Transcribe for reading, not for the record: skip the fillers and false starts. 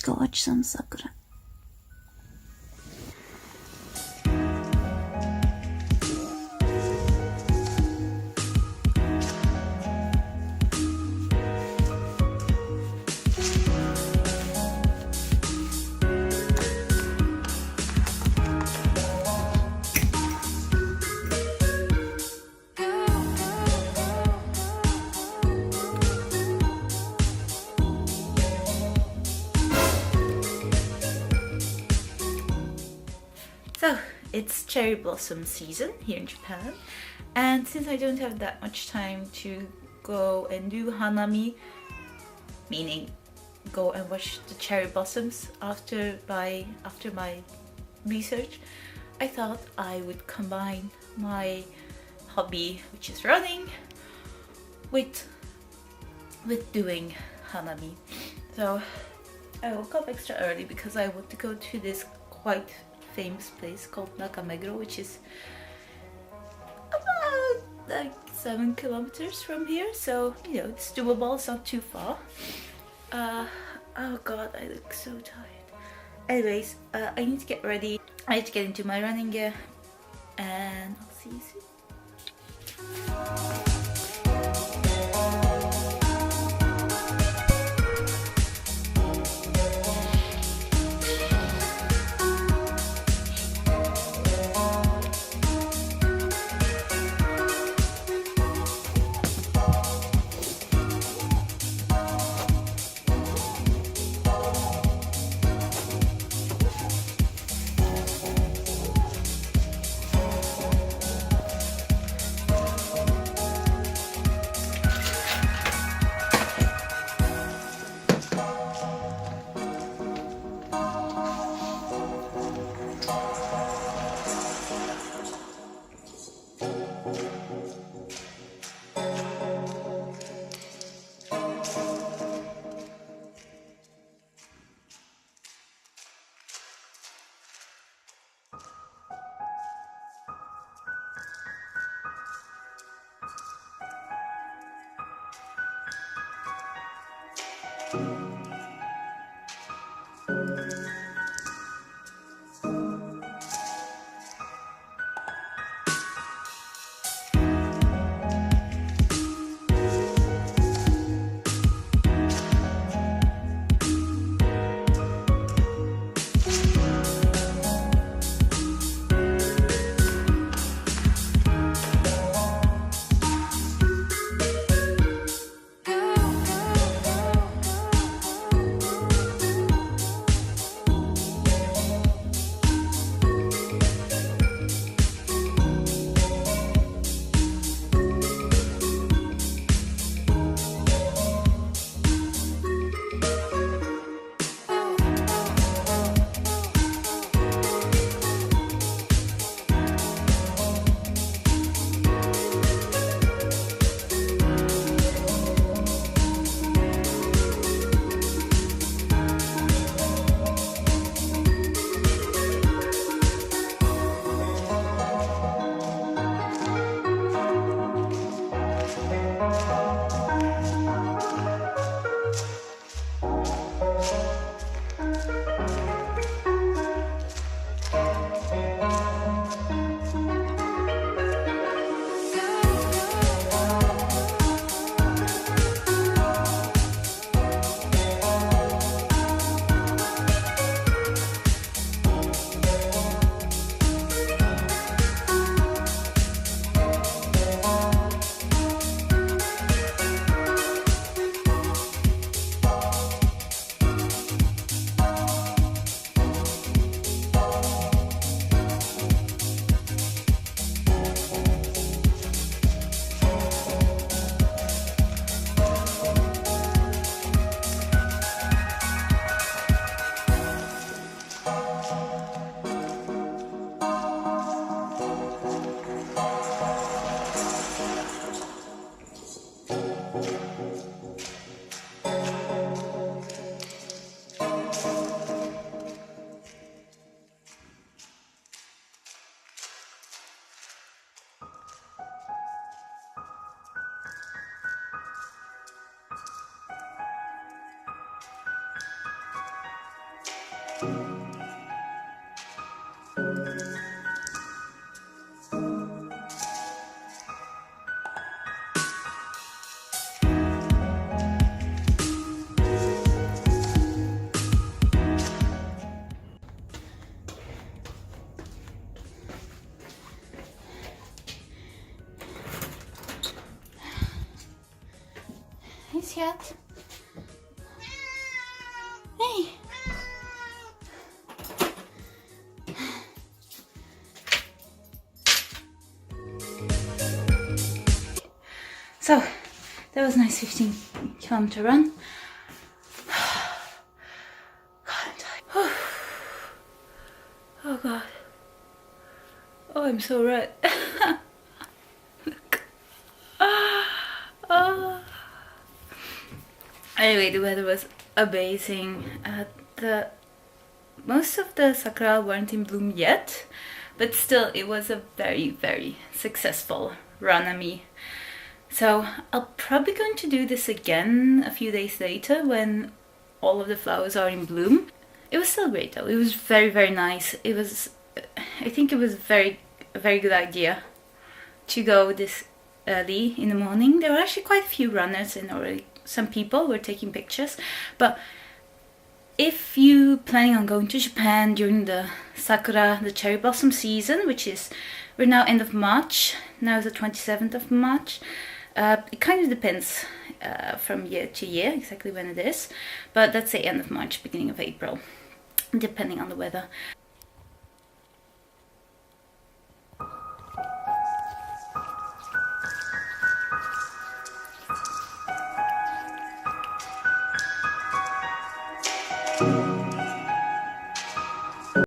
go watch some Sakura. So, it's cherry blossom season here in Japan, and since I don't have that much time to go and do hanami, meaning go and watch the cherry blossoms after my research, I thought I would combine my hobby, which is running, with doing hanami. So I woke up extra early because I want to go to this quite famous place called Nakameguro, which is about like 7 kilometers from here, so you know it's doable, it's not too far. Oh god, I look so tired. Anyways, I need to get ready. I need to get into my running gear, and I'll see you soon. cat. Hey. So that was a nice 15-kilometer run. God, I'm tired. Oh God. Oh, I'm so red. Look. Oh. Anyway, the weather was amazing. Most of the sakura weren't in bloom yet, but still it was a very, very successful Runami. So I'll probably going to do this again a few days later when all of the flowers are in bloom. It was still great though. It was very, very nice. I think it was a very good idea to go this early in the morning. There were actually quite a few runners and already some people were taking pictures, but if you planning on going to Japan during the sakura, the cherry blossom season, we're now end of March, now is the 27th of March. It kind of depends from year to year exactly when it is, but let's say end of March, beginning of April, depending on the weather.